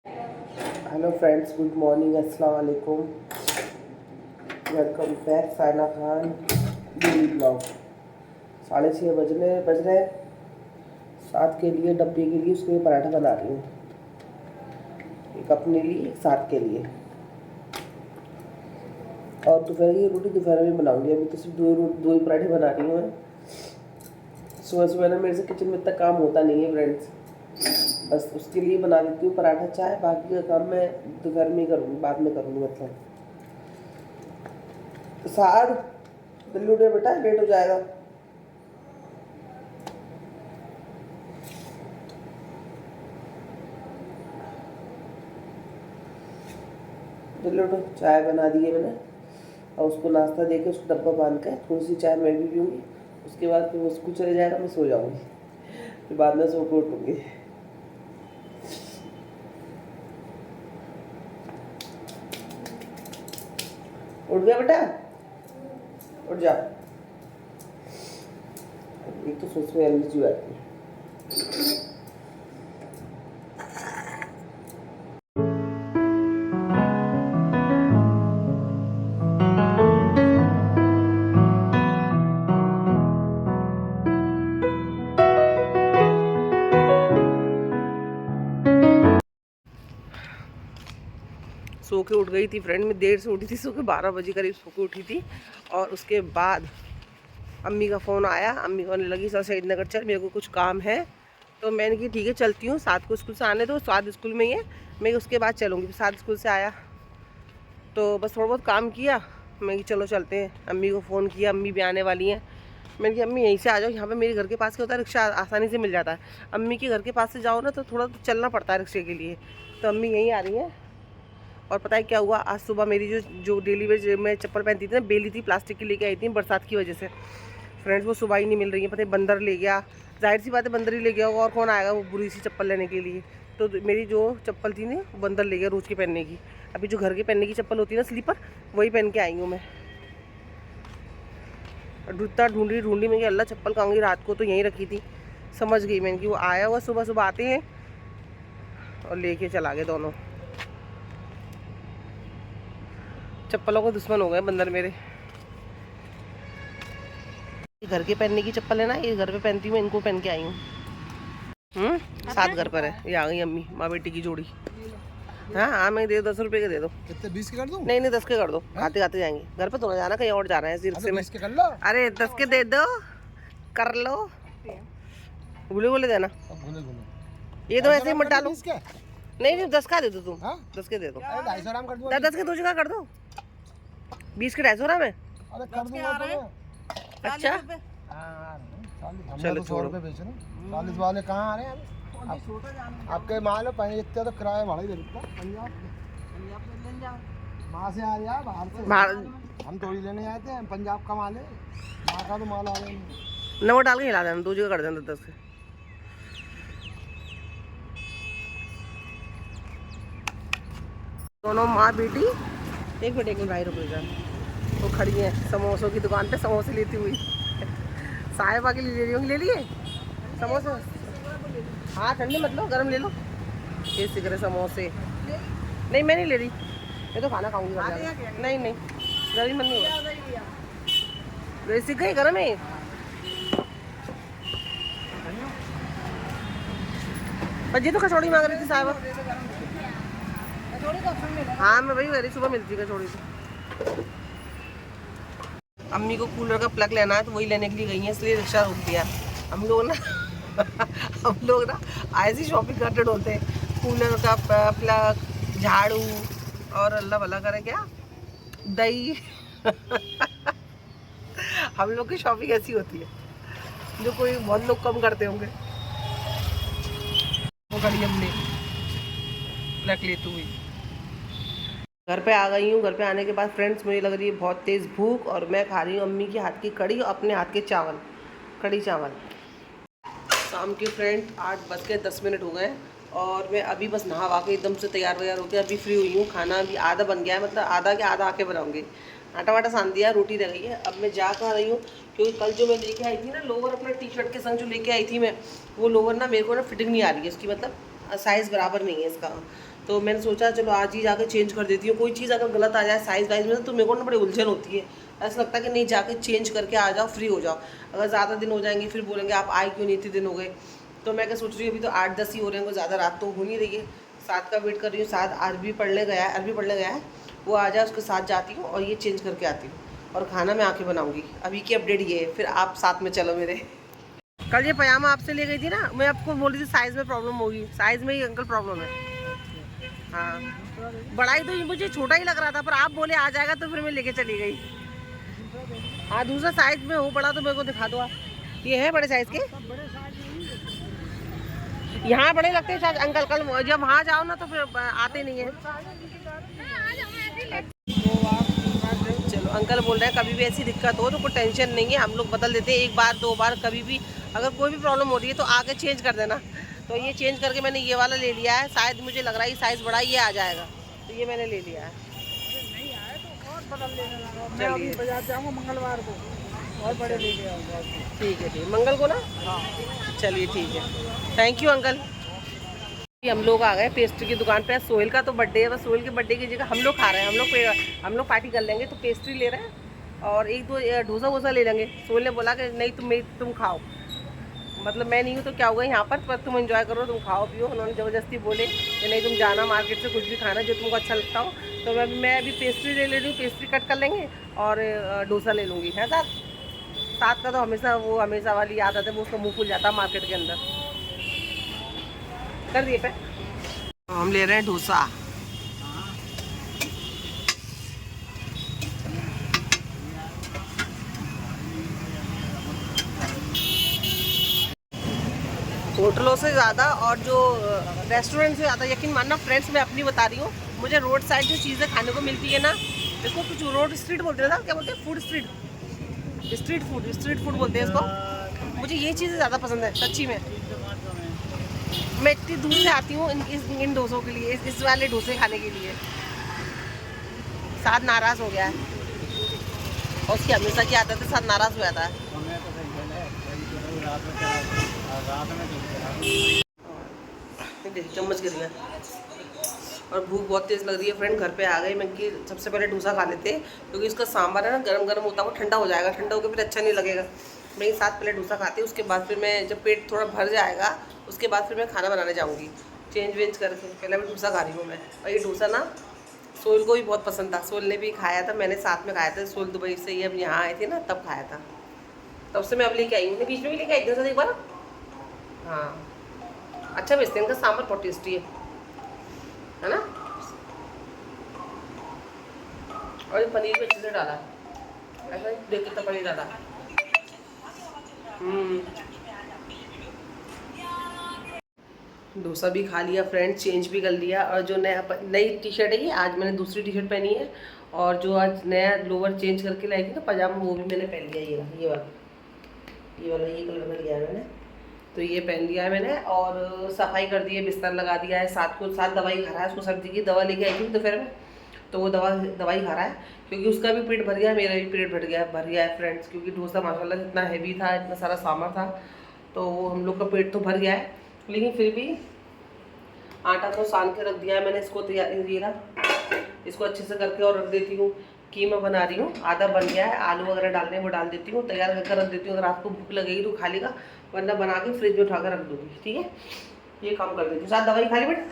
Hello friends, good morning, अस्सलाम वालेकुम। Welcome back Saina Khan daily blog. 6:30 बज रहे। साथ के लिए डब्बे के लिए उसके लिए पराठा बना रही हूँ। एक अपने लिए, एक साथ के लिए। और दोपहर की रोटी दोपहर में बनाऊंगी। अभी तो सिर्फ दो ही पराठे बना रही हूँ। सुबह सुबह ना मेरे से किचन में इतना काम होता नहीं है फ्रेंड्स। बस उसके लिए बना देती हूँ पराठा चाय। बाकी का काम मैं दोपहर में ही करूँगी, बाद में करूँगी। मतलब साग जल्दी उठे बेटा, लेट हो जाएगा। जल्दी उठो, चाय बना दी है मैंने और उसको नाश्ता दे के उसको डब्बा बांध के थोड़ी सी चाय मैं भी पीऊँगी। उसके बाद फिर वो स्कूल चले जाएगा, मैं सो जाऊँगी। फिर बाद में सो के उठूँगी। उठ गया बेटा, उठ जा। एक तो सोच में एलर्जी आती है। सो के उठ गई थी फ्रेंड, मैं देर से उठी थी। सो के 12 बजे करीब सो के उठी थी। और उसके बाद अम्मी का फ़ोन आया। अम्मी कहने लगी सर शहीद नगर चल, मेरे को कुछ काम है। तो मैंने कहा ठीक है चलती हूँ, साथ को स्कूल से आने दो, साथ स्कूल में ही है, मैं उसके बाद चलूँगी। साथ स्कूल से आया तो बस थोड़ा बहुत काम किया। मैं कि चलो चलते हैं। अम्मी को फ़ोन किया, अम्मी भी आने वाली हैं। मैंने कहा अम्मी यहीं से आ जाओ, यहाँ पे मेरे घर के पास क्या होता है, रिक्शा आसानी से मिल जाता है। अम्मी के घर के पास से जाओ ना तो थोड़ा तो चलना पड़ता है रिक्शे के लिए। तो अम्मी यहीं आ रही हैं। और पता है क्या हुआ, आज सुबह मेरी जो डेली वेयर मैं चप्पल पहनती थी ना, बेली थी, प्लास्टिक की लेके आई थी बरसात की वजह से। फ्रेंड्स वो सुबह ही नहीं मिल रही है। पता है बंदर ले गया, जाहिर सी बात है बंदर ही ले गया होगा, और कौन आएगा वो बुरी सी चप्पल लेने के लिए। तो मेरी जो चप्पल थी ना बंदर ले गया रोज़ की पहनने की। अभी जो घर के पहनने की चप्पल होती है ना स्लीपर, वही पहन के आई हूँ मैं। ढूंढता ढूंढी मैं अल्लाह चप्पल कहाँ गई, रात को तो यहीं रखी थी। समझ गई मैंने कि वो आया हुआ सुबह सुबह आते हैं और लेके चला गए दोनों। चप्पलों को दुश्मन हो गए बंदर मेरे। घर के पहनने की चप्पल है ना, ये घर पे पहनती हूँ, इनको पहन के आई हूँ। सात घर पर है। ये आ गई अम्मी, माँ बेटी की जोड़ी। हाँ हाँ, मैं दे दो, 10 रुपए के दे दो। कितने 20 के कर दूं? नहीं 10 के कर दो। खाते खाते जाएंगे घर पे, तो जाना कहीं और जाना है सिर्फ से। 20 के कर लो। अरे 10 के दे दो, कर लो। भूले भूले देना। ये तो ऐसे ही मत डालो। नहीं 10 का दे दो तुम। 10 के दे दो। 250 ग्राम कर दूं? 10 के 2 जगह कर दो। 20 के 250 ग्राम है। अरे कर दूंगा तो। अच्छा चलो 100 रुपए बेच रहे हैं। 40 वाले कहाँ आ रहे हैं? आपके माल है पहले इतने तो किराया भाड़ा ही दे देता। पंजाब वहाँ से आ रहा है, बाहर से। हम थोड़ी लेने आते हैं, पंजाब का माल है, वहाँ का तो माल आ रहा है। नमक डाल के हिला देना, 2 जगह कर देना 10 के। दोनों माँ बेटी। एक मिनट भाई रुक जा। वो खड़ी है समोसों की दुकान पे, समोसे लेती हुई। साहिबा के लिए ले रही होंगी, ले लिए समोसे। हाँ ठंडे मत लो, गर्म ले लो। ये सिगरे समोसे। नहीं मैं नहीं ले रही, मैं तो खाना खाऊंगी। नहीं नहीं गर्मी मन नहीं हो रही, गई गर्म है। पर ये तो कचौड़ी मांग रही थी साहिबा। हाँ मैं वही कह रही, सुबह मिलती है कचौड़ी से। अम्मी को कूलर का प्लग लेना है तो वही लेने के लिए गई है, इसलिए रिक्शा रोक दिया। हम लोग ना ऐसी शॉपिंग करते होते हैं। कूलर का प्लग, झाड़ू और अल्लाह भला करे क्या, दही। हम लोग की शॉपिंग ऐसी होती है जो कोई बहुत लोग कम करते होंगे। वो खड़ी हमने प्लग लेती हुई। घर पे आ गई हूँ। घर पे आने के बाद फ्रेंड्स मुझे लग रही है बहुत तेज़ भूख, और मैं खा रही हूँ अम्मी के हाथ की कड़ी और अपने हाथ के चावल, कड़ी चावल। शाम के फ्रेंड 8:10 हो गए और मैं अभी बस नहा वा के एकदम से तैयार वैयार होकर अभी फ्री हुई हूँ। खाना अभी आधा बन गया है, मतलब आधा के आधा आके बनाऊँगी। आटा वाटा सान दिया, रोटी रह गई है। अब मैं जा कर रही हूँ क्योंकि कल जो मैं लेके आई थी ना लोवर, अपना टी-शर्ट के संग जो लेके आई थी मैं, वो लोवर ना मेरे को ना फिटिंग नहीं आ रही है उसकी, मतलब साइज़ बराबर नहीं है इसका। तो मैंने सोचा चलो आज ही जाके चेंज कर देती हूँ। कोई चीज़ अगर गलत आ जाए साइज़ वाइज में तो मेरे को ना बड़ी उलझन होती है। ऐसा लगता है कि नहीं जाके चेंज करके आ जाओ, फ्री हो जाओ। अगर ज़्यादा दिन हो जाएंगे फिर बोलेंगे आप आए क्यों नहीं, इतने दिन हो गए। तो मैं क्या सोच रही हूँ, अभी तो 8-10 ही हो रहे हैं, ज़्यादा रात तो हो नहीं रही है। 7 का वेट कर रही हूँ। 7 अरबी पढ़ने गया है, वो आ जाए उसके साथ जाती हूँ और ये चेंज करके आती हूँ और खाना मैं आके बनाऊँगी। अभी की अपडेट ये है, फिर आप साथ में चलो मेरे। कल ये पजामा आपसे ले गई थी ना, मैं आपको बोल रही थी साइज़ में प्रॉब्लम होगी, साइज़ में ही अंकल प्रॉब्लम है। हाँ, बड़ाई तो मुझे छोटा ही लग रहा था, पर आप बोले आ जाएगा तो फिर मैं लेके चली गई। हाँ, दूसरा साइज में हो बड़ा तो मेरे को दिखा दो आप। ये है बड़े साइज के, यहाँ बड़े लगते हैं शायद अंकल। कल जब वहाँ जाओ ना तो फिर आते नहीं है। चलो, अंकल बोल रहे हैं कभी भी ऐसी दिक्कत हो तो कोई टेंशन नहीं है, हम लोग बदल देते हैं 1 बार 2 बार। कभी भी अगर कोई भी प्रॉब्लम हो रही है तो आके चेंज कर देना। तो ये चेंज करके मैंने ये वाला ले लिया है। शायद मुझे लग रहा है साइज़ बड़ा ये आ जाएगा, तो ये मैंने ले लिया है। नहीं आए तो और बदल लेना। मैं अभी बाजार जाऊंगा मंगलवार को और बड़े लेके आऊंगा। ठीक है, मंगल को ना। हाँ चलिए ठीक है, थैंक यू अंकल। हम लोग आ गए पेस्ट्री की दुकान पे। सोहेल का तो बर्थडे है, बस सोहेल के बर्थडे की जगह हम लोग खा रहे हैं। हम लोग पार्टी कर लेंगे तो पेस्ट्री ले रहे हैं और 1-2 डोसा वोसा ले लेंगे। सोहेल ने बोला कि नहीं तुम खाओ, मतलब मैं नहीं हूँ तो क्या होगा यहाँ पर तुम एंजॉय करो, तुम खाओ पियो। उन्होंने ज़बरदस्ती बोले कि नहीं तुम जाना मार्केट से कुछ भी खाना जो तुमको अच्छा लगता हो। तो मैं अभी पेस्ट्री ले रही हूँ, पेस्ट्री कट कर लेंगे और डोसा ले लूँगी। है साथ का तो हमेशा वाली आदत है, वो उसका मुँह खुल जाता है मार्केट के अंदर। कर दिए पे हम ले रहे हैं डोसा। होटलों से ज़्यादा और जो रेस्टोरेंट से ज़्यादा, यकीन मानना फ्रेंड्स, मैं अपनी बता रही हूँ, मुझे रोड साइड जो चीज़ें खाने को मिलती है ना, इसको कुछ रोड स्ट्रीट बोलते हैं ना, क्या बोलते हैं, फूड स्ट्रीट फूड बोलते हैं इसको। मुझे ये चीज़ें ज़्यादा पसंद है सच्ची में। मैं इतनी दूर से आती हूँ इन डोसों के लिए, इस वाले डोसे खाने के लिए। साथ नाराज़ हो गया है और उसकी हमेशा की आदत है, साथ नाराज़ हो जाता है। चम्मच गिर गया और भूख बहुत तेज़ लग रही है फ्रेंड। घर पे आ गई मैं कि सबसे पहले डोसा खा लेते हैं, क्योंकि इसका सांभर है ना गरम गरम होता है, वो ठंडा हो जाएगा, ठंडा होकर फिर अच्छा नहीं लगेगा। मैं एक साथ पहले डोसा खाती हूँ, उसके बाद फिर मैं जब पेट थोड़ा भर जाएगा उसके बाद फिर मैं खाना बनाने जाऊँगी चेंज वेंज करके। पहले मैं डोसा खा रही हूँ मैं। और ये डोसा ना सोहेल को भी बहुत पसंद था, सोहेल ने भी खाया था, मैंने साथ में खाया था। सोहेल दुबई से ही अब यहाँ आए थे ना तब खाया था, तब से मैं अब लेके आई हूँ। बीच में भी लेके आई थी एक बार। हाँ, अच्छा बेचते हैं, इनका सांभर बहुत टेस्टी है ना। और ये पनीर भी अच्छे से डाला, ऐसा देख के तो पनीर डाला। डोसा भी खा लिया फ्रेंड, चेंज भी कर लिया। और जो नई टी शर्ट है ये, आज मैंने दूसरी टी शर्ट पहनी है। और जो आज नया लोवर चेंज करके लाई थी ना पजामा, वो भी मैंने पहन लिया। ये वाला ये कलर में लिया है मैंने, तो ये पहन लिया है मैंने। और सफाई कर दी है, बिस्तर लगा दिया है। साथ दवाई खा रहा है, उसको सर्दी की दवा लेके आई थी दोपहर में, तो वो दवाई खा रहा है, क्योंकि उसका भी पेट भर गया, मेरा भी पेट भर गया है फ्रेंड्स। क्योंकि डोसा माशाल्लाह इतना हैवी था, इतना सारा सामान था, तो वो हम लोग का पेट तो भर गया है। लेकिन फिर भी आटा तो सान के रख दिया है मैंने। इसको इसको अच्छे से करके और रख देती हूँ। कीमा बना रही हूँ, आधा बन गया है, आलू वगैरह डालने वो डाल देती हूँ, तैयार करके रख देती हूँ। अगर आपको भूख लगेगी तो खा लेगा, वरना बना के फ्रिज में उठा कर रख दूँगी। ठीक है, ये काम कर देती हूँ। साथ दवाई खा ली बेटा,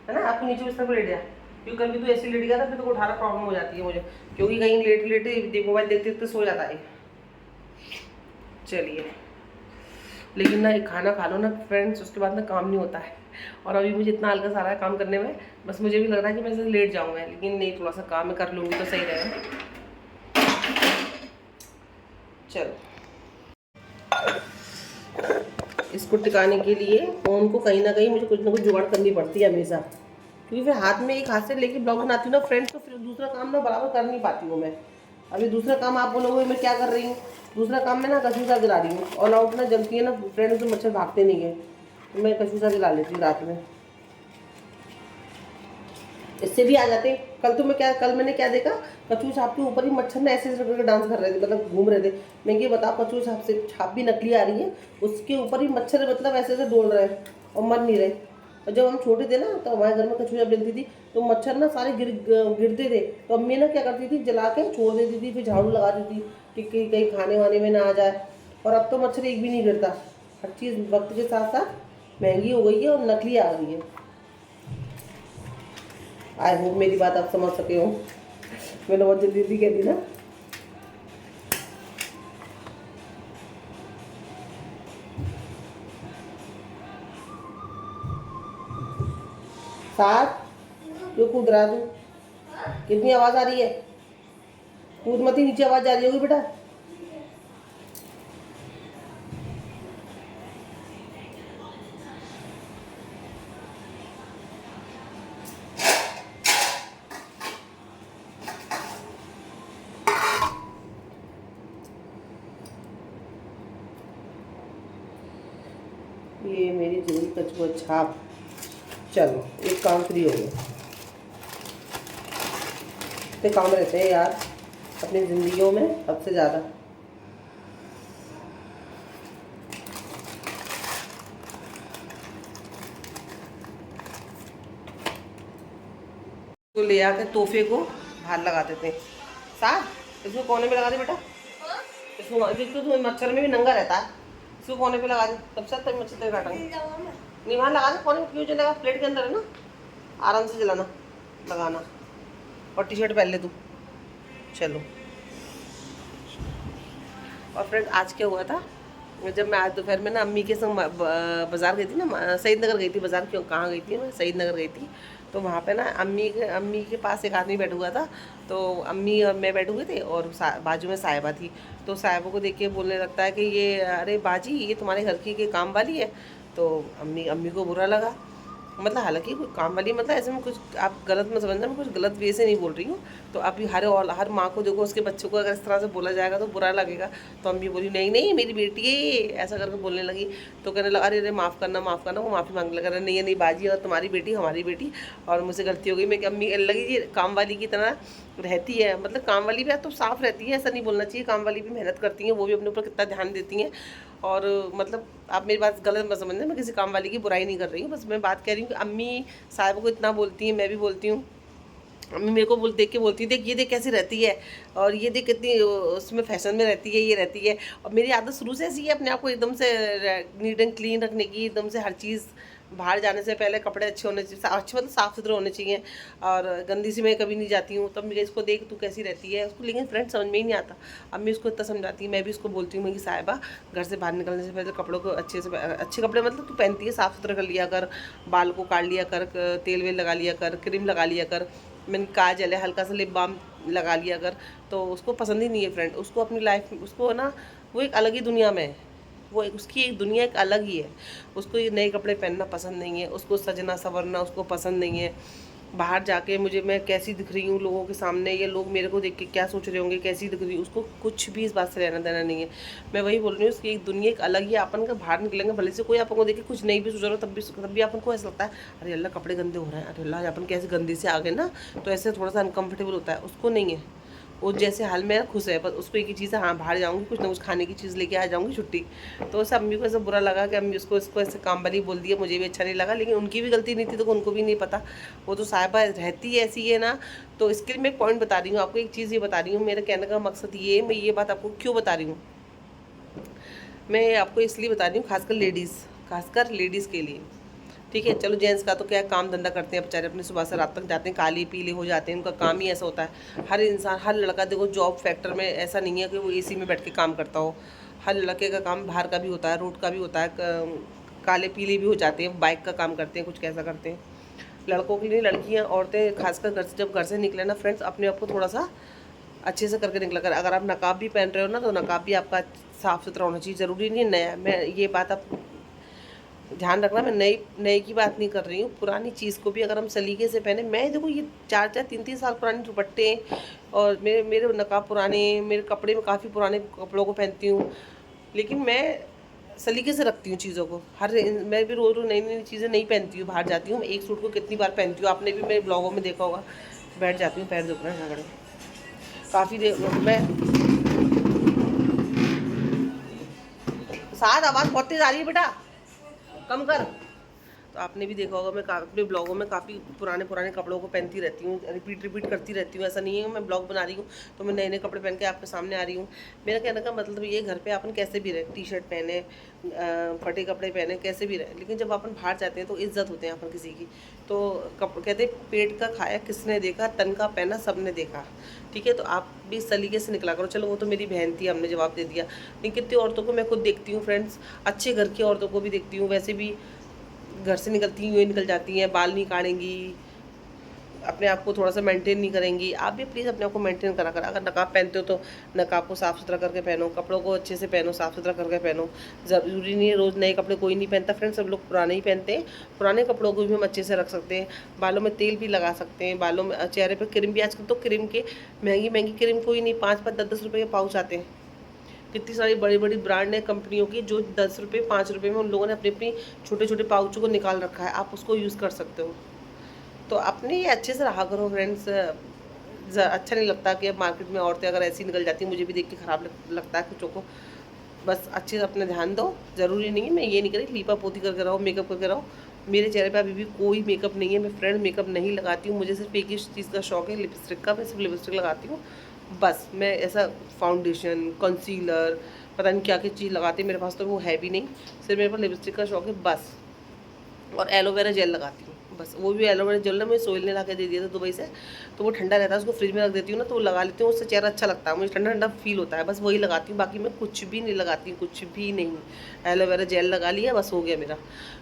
है ना। आपको नीचे बिस्तर पर लेट गया, क्योंकि कभी तो ऐसे लेट गया था, फिर तो उठाना प्रॉब्लम हो जाती है मुझे, क्योंकि कहीं लेटे मोबाइल देखते देखते सो जाता है। चलिए, लेकिन ना एक खाना खा लो ना फ्रेंड्स, उसके बाद ना काम नहीं होता है। और अभी मुझे इतना हल्का सारा काम करने में, बस मुझे भी लग रहा है कि मैं ऐसे लेट जाऊँगा, लेकिन नहीं, थोड़ा सा काम मैं कर लूँगी तो सही रहेगा। चलो, इसको टिकाने के लिए फ़ोन को कहीं ना कहीं मुझे कुछ ना कुछ जुगाड़ करनी पड़ती है हमेशा, क्योंकि फिर हाथ में एक हाथ से लेके ब्लॉग बनाती हूँ ना फ्रेंड्स, तो फिर दूसरा काम ना बराबर कर नहीं पाती हूँ मैं। अभी दूसरा काम आप बोलोगे मैं क्या कर रही हूँ, दूसरा काम मैं ना कसूसा गिरा रही हूँ। ऑल आउट ना जलती है ना फ्रेंड्स, तो मच्छर भागते नहीं है, तो मैं कसूसा गिरा लेती हूँ रात में, इससे भी आ जाते हैं। कल मैंने क्या देखा, कचू छाप के ऊपर ही मच्छर ने ऐसे करके डांस कर रहे थे, मतलब घूम रहे थे। मैं ये बताओ, कचू छाप से छाप भी नकली आ रही है, उसके ऊपर ही मच्छर मतलब ऐसे डोल रहे हैं और मर नहीं रहे। और जब हम छोटे थे ना तो हमारे घर में कछुआ जब जलती थी तो मच्छर ना सारे गिरते थे, तो अम्मी ना क्या करती थी, जला के छोड़ देती थी, फिर झाड़ू लगा देती कि कहीं कहीं खाने वाने में ना आ जाए। और अब तो मच्छर एक भी नहीं गिरता। हर चीज़ वक्त के साथ साथ महंगी हो गई है और नकली आ गई है। आई होप मेरी बात आप समझ सके हो। मैंने बहुत जल्दी जल्दी कह दी ना। साथ क्यों कूद रहा तू? कितनी आवाज़ आ रही है? कूद मत ही, नीचे आवाज़ जा रही होगी बेटा। ये मेरी जरूरी कछुआ छाप। चलो एक काम फ्री हो गया। इतने काम रहते हैं यार अपनी ज़िंदगियों में, हद से ज़्यादा। तो ले आके तोहफे को बाहर लगा देते हैं। साथ इसको कोने में लगा दे बेटा। इसको देखो तो मच्छर में भी नंगा रहता है। इसको कोने पे लगा दे, तब से तब मच्छर काटेंगे। नहीं वहाँ लगा दे कोने में, क्यों जलेगा? प्लेट के अंदर है ना, आराम से जलाना लगाना। और टी शर्ट पहन ले तू। चलो। और फ्रेंड आज क्या हुआ था, जब मैं आज दोपहर में ना अम्मी के संग बाज़ार गई थी ना, सईद नगर गई थी बाज़ार। क्यों, कहाँ गई थी मैं? सईद नगर गई थी। तो वहाँ पे ना अम्मी के पास एक आदमी बैठा हुआ था। तो अम्मी और मैं बैठे हुए थे और बाजू में साहिबा थी। तो साहिबा को देख के बोलने लगता है कि ये अरे बाजी, ये तुम्हारे घर की के काम वाली है। तो अम्मी को बुरा लगा। मतलब हालांकि कोई काम वाली, मतलब ऐसे में कुछ आप गलत मत समझना, मैं कुछ गलत वे से नहीं बोल रही हूँ। तो अभी हर माँ को देखो उसके बच्चों को अगर इस तरह से बोला जाएगा तो बुरा लगेगा। तो अम्मी बोली नहीं नहीं मेरी बेटी है ये, ऐसा करके बोलने लगी। तो कहने लगा अरे अरे माफ़ करना माफ़ करना। वो माफ़ी मांगने लगा, नहीं नहीं बाजी और तुम्हारी बेटी हमारी बेटी, और मुझसे गलती हो गई। मैं अम्मी लगी जी काम वाली की तरह रहती है, मतलब काम वाली भी तो साफ़ रहती है, ऐसा नहीं बोलना चाहिए। काम वाली भी मेहनत करती हैं, वो भी अपने ऊपर कितना ध्यान देती हैं। और मतलब आप मेरी बात गलत मत समझना, मैं किसी काम वाली की बुराई नहीं कर रही हूँ, बस मैं बात कह रही हूँ कि अम्मी साहिब को इतना बोलती हैं, मैं भी बोलती हूँ। अम्मी मेरे को देख के बोलती है देख ये देख कैसी रहती है, और ये देख कितनी उसमें फैशन में रहती है, ये रहती है। और मेरी आदत शुरू से ऐसी है अपने आप को एकदम से नीट एंड क्लीन रखने की, एकदम से हर चीज़। बाहर जाने से पहले कपड़े अच्छे होने चाहिए, अच्छे मतलब साफ़ सुथरे होने चाहिए। और गंदी सी मैं कभी नहीं जाती हूँ। तब मैं इसको देख तू कैसी रहती है उसको, लेकिन फ्रेंड समझ में ही नहीं आता। अम्मी उसको इतना समझाती है, मैं भी उसको बोलती हूँ मैं कि साहिबा घर से बाहर निकलने से पहले कपड़ों को अच्छे से, अच्छे कपड़े मतलब तू पहनती है साफ़ सुथरा कर लिया कर, बाल को काट लिया कर, तेल वेल लगा लिया कर, क्रीम लगा लिया कर, मैंने काजल है, हल्का सा लिप बाम लगा लिया कर। तो उसको पसंद ही नहीं है फ्रेंड, उसको अपनी लाइफ में उसको ना वो एक अलग ही दुनिया में है। वो उसकी एक दुनिया एक अलग ही है। उसको ये नए कपड़े पहनना पसंद नहीं है, उसको सजना संवरना उसको पसंद नहीं है। बाहर जाके मैं कैसी दिख रही हूँ लोगों के सामने, ये लोग मेरे को देख के क्या सोच रहे होंगे, कैसी दिख रही हूँ, उसको कुछ भी इस बात से लेना देना नहीं है। मैं वही बोल रही हूँ, उसकी एक दुनिया एक अलग ही है। अपन का बाहर निकलेंगे भले से कोई अपन को देखे कुछ नहीं भी सोच रहा हो, तब भी अपन को ऐसा लगता है अरे अल्लाह कपड़े गंदे हो रहे हैं, अरे अल्लाह अपन कैसे गंदे से आ गए ना, तो ऐसे थोड़ा सा अनकम्फर्टेबल होता है। उसको नहीं है, वो जैसे हाल में खुश है, बस उसको एक ही चीज़ है, हाँ बाहर जाऊँगी कुछ ना कुछ खाने की चीज़ लेके आ जाऊँगी छुट्टी। तो उस अम्मी को ऐसा बुरा लगा कि अम्मी इसको ऐसे काम वाली बोल दिया, मुझे भी अच्छा नहीं लगा, लेकिन उनकी भी गलती नहीं थी तो उनको भी नहीं पता। वो तो साहिबा रहती है ऐसी है ना। तो इसके लिए मैं एक पॉइंट बता रही हूँ आपको, एक चीज़ ये बता रही हूँ, मेरे कहने का मकसद ये है, मैं ये बात आपको क्यों बता रही हूँ, मैं आपको इसलिए बता रही हूँ खासकर लेडीज़ के लिए। ठीक है, चलो जेंट्स का तो क्या काम धंधा करते हैं बेचारे, अपने सुबह से रात तक जाते हैं, काले पीले हो जाते हैं, उनका काम ही ऐसा होता है। हर इंसान, हर लड़का देखो जॉब फैक्टर में ऐसा नहीं है कि वो एसी में बैठ के काम करता हो। हर लड़के का काम बाहर का भी होता है, रोड का भी होता है, काले पीले भी हो जाते हैं, बाइक का काम करते हैं, कुछ कैसा करते हैं। लड़कों के लिए लड़कियाँ औरतें खासकर जब घर से निकले ना फ्रेंड्स, अपने आप को थोड़ा सा अच्छे से करके निकला कर। अगर आप नकाब भी पहन रहे हो ना तो नकाब भी आपका साफ़ सुथरा होना चाहिए, ज़रूरी नहीं है नया। मैं ये बात आप ध्यान रखना, मैं नए की बात नहीं कर रही हूँ, पुरानी चीज़ को भी अगर हम सलीके से पहने। मैं देखो ये 4-3 साल पुराने दुपट्टे, और मेरे नकाब पुराने, मेरे कपड़े में काफ़ी पुराने कपड़ों को पहनती हूँ, लेकिन मैं सलीके से रखती हूँ चीज़ों को। मैं भी रोज़ रोज़ नई नई चीज़ें नहीं पहनती हूँ। बाहर जाती हूँ एक सूट को कितनी बार पहनती हूँ, आपने भी मेरे ब्लॉगों में देखा होगा। बैठ जाती हूँ, पैर दुख रहे हैं झगड़े काफ़ी देर मैं। साथ आवाज़ बहुत तेज आ रही है बेटा, कम कर। तो आपने भी देखा होगा मैं अपने ब्लॉगों में काफ़ी पुराने पुराने कपड़ों को पहनती रहती हूँ, रिपीट करती रहती हूँ। ऐसा नहीं है मैं ब्लॉग बना रही हूँ तो मैं नए नए कपड़े पहन के आपके सामने आ रही हूँ। मेरा कहने का मतलब ये, घर पे अपन कैसे भी रहे, टी शर्ट पहने, फटे कपड़े पहने, कैसे भी रहे, लेकिन जब अपन बाहर जाते हैं तो इज्जत होते हैं अपन किसी की। तो कहते हैं पेट का खाया किसने देखा, तन का पहना सबने देखा। ठीक है, तो आप भी इस सलीके से निकला करो। चलो वो तो मेरी बहन थी, हमने जवाब दे दिया, लेकिन कितनी औरतों को मैं खुद देखती हूँ फ्रेंड्स, अच्छे घर की औरतों को भी देखती हूँ, वैसे भी घर से निकलती हुई निकल जाती हैं, बाल नहीं काटेंगी, अपने आप को थोड़ा सा मेंटेन नहीं करेंगी। आप भी प्लीज़ अपने आप को मेंटेन करा कर, अगर नकाब पहनते हो तो नकाब को साफ़ सुथरा करके पहनो, कपड़ों को अच्छे से पहनो, साफ़ सुथरा करके पहनो। ज़रूरी नहीं है रोज़ नए कपड़े कोई नहीं पहनता फ्रेंड्स, सब लोग पुराने ही पहनते हैं। पुराने कपड़ों को भी हम अच्छे से रख सकते हैं, बालों में तेल भी लगा सकते हैं, बालों में, चेहरे पर क्रीम भी, आजकल तो क्रीम के महंगी महंगी क्रीम कोई नहीं, 5-5 10-10 रुपये के पाउच आते हैं। कितनी सारी बड़ी बड़ी ब्रांड है कंपनियों की, जो 10 रुपये 5 रुपये में उन लोगों ने अपनी अपनी छोटे छोटे पाउचों को निकाल रखा है, आप उसको यूज़ कर सकते हो। तो अपने ये अच्छे से रहा करो फ्रेंड्स। अच्छा नहीं लगता कि अब मार्केट में औरतें अगर ऐसी निकल जाती हैं, मुझे भी देख के ख़राब लगता है कुछों को। बस अच्छे से अपने ध्यान दो। ज़रूरी नहीं है, मैं ये नहीं करी लीपा पोती करके रहो, मेकअप करके रहो। मेरे चेहरे पे अभी भी कोई मेकअप नहीं है, मैं फ्रेंड मेकअप नहीं लगाती हूँ। मुझे सिर्फ एक ही चीज़ का शौक है, लिपस्टिक का। मैं सिर्फ लिपस्टिक लगाती हूँ बस। मैं ऐसा फाउंडेशन, कंसीलर, पता नहीं क्या क्या चीज़ लगाती है, मेरे पास तो वो है भी नहीं। सिर्फ मेरे पास लिपस्टिक का शौक है बस। और एलोवेरा जेल लगाती हूँ बस। वो भी एलोवेरा जेल ना मुझे सोहेल ने ला के दे दिया था दुबई से, तो वो ठंडा रहता है, उसको फ्रिज में रख देती हूँ ना, तो वो लगा लेती हूँ, उससे चेहरा अच्छा लगता है, मुझे ठंडा ठंडा फील होता है, बस वही लगाती हूँ। बाकी मैं कुछ भी नहीं लगाती हूँ, कुछ भी नहीं। एलोवेरा जेल लगा लिया, बस हो गया मेरा।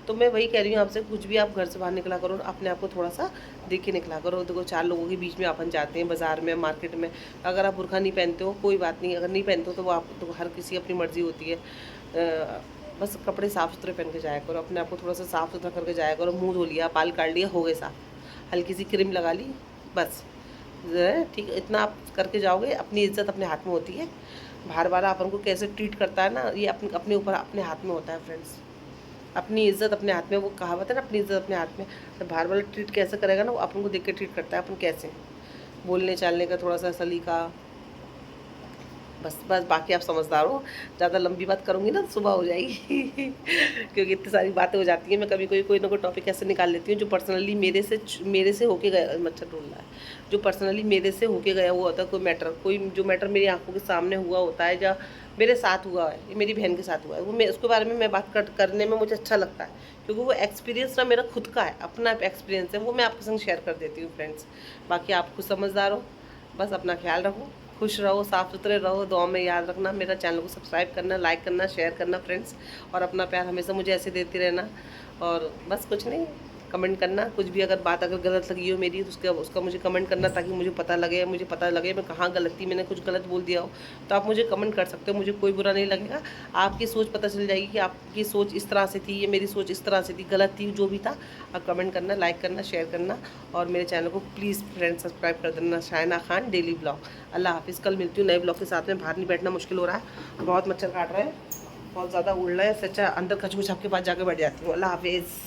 तो मैं वही कह रही हूँ आपसे, कुछ भी आप घर से बाहर निकला करो, अपने आप को थोड़ा सा देख के निकला करो। देखो 4 लोगों के बीच में अपन जाते हैं, बाज़ार में, मार्केट में, अगर आप बुरखा नहीं पहनते हो कोई बात नहीं, अगर नहीं पहनते हो तो वो आप, तो हर किसी अपनी मर्ज़ी होती है। बस कपड़े साफ़ सुथरे पहन के जाया करो, अपने आप को थोड़ा सा साफ़ सुथरा करके जाया करो। मुंह धो लिया, बाल काट लिया, हो गए साफ़, हल्की सी क्रीम लगा ली, बस। ठीक है, इतना आप करके जाओगे, अपनी इज्जत अपने हाथ में होती है। बाहर वाला अपन को कैसे ट्रीट करता है ना, ये अपने ऊपर, अपने हाथ में होता है फ्रेंड्स। अपनी इज्जत अपने हाथ में, वो कहावत है ना, अपनी इज्जत अपने हाथ में। तो बाहर वाला ट्रीट कैसे करेगा ना, वो अपन को देख के ट्रीट करता है, अपन कैसे बोलने चालने का थोड़ा सा सलीका, बस बस। बाकी आप समझदार हो, ज़्यादा लंबी बात करूँगी ना तो सुबह हो जाएगी क्योंकि इतनी सारी बातें हो जाती हैं। मैं कभी कोई ना कोई टॉपिक ऐसे निकाल लेती हूँ जो पर्सनली मेरे से होके गया, मच्छर ढूंढ रहा है, जो पर्सनली मेरे से होके गया हुआ होता है, कोई जो मैटर मेरी आंखों के सामने हुआ होता है, या मेरे साथ हुआ है, ये मेरी बहन के साथ हुआ है, वो मैं उसके बारे में मैं बात करने में मुझे अच्छा लगता है, क्योंकि वो एक्सपीरियंस ना मेरा खुद का है, अपना एक्सपीरियंस है, वो मैं आपके संग शेयर कर देती हूँ फ्रेंड्स। बाकी आप खुद समझदार हो, बस अपना ख्याल रखो, खुश रहो, साफ़ सुथरे रहो। दुआ में याद रखना, मेरा चैनल को सब्सक्राइब करना, लाइक करना, शेयर करना फ्रेंड्स, और अपना प्यार हमेशा मुझे ऐसे देते रहना। और बस कुछ नहीं, कमेंट करना, कुछ भी अगर बात अगर गलत लगी हो मेरी तो उसका मुझे कमेंट करना, ताकि मुझे पता लगे मैं कहाँ गलत थी, मैंने कुछ गलत बोल दिया हो तो आप मुझे कमेंट कर सकते हो, मुझे कोई बुरा नहीं लगेगा। आपकी सोच पता चल जाएगी कि आपकी सोच इस तरह से थी, ये मेरी सोच इस तरह से थी, गलत थी, जो भी था। आप कमेंट करना, लाइक करना, शेयर करना, और मेरे चैनल को प्लीज़ फ्रेंड सब्सक्राइब कर देना। Shayna Khan daily blog. अल्लाह हाफिज़। कल मिलती हूँ नए ब्लॉग के साथ में। बाहर नहीं बैठना मुश्किल हो रहा है, बहुत मच्छर काट रहे हैं, बहुत ज़्यादा उड़ रहे हैं, इससे अच्छा अंदर कछुआ छाप के पास जाकर बैठ जाती हूँ। अल्लाह हाफिज़।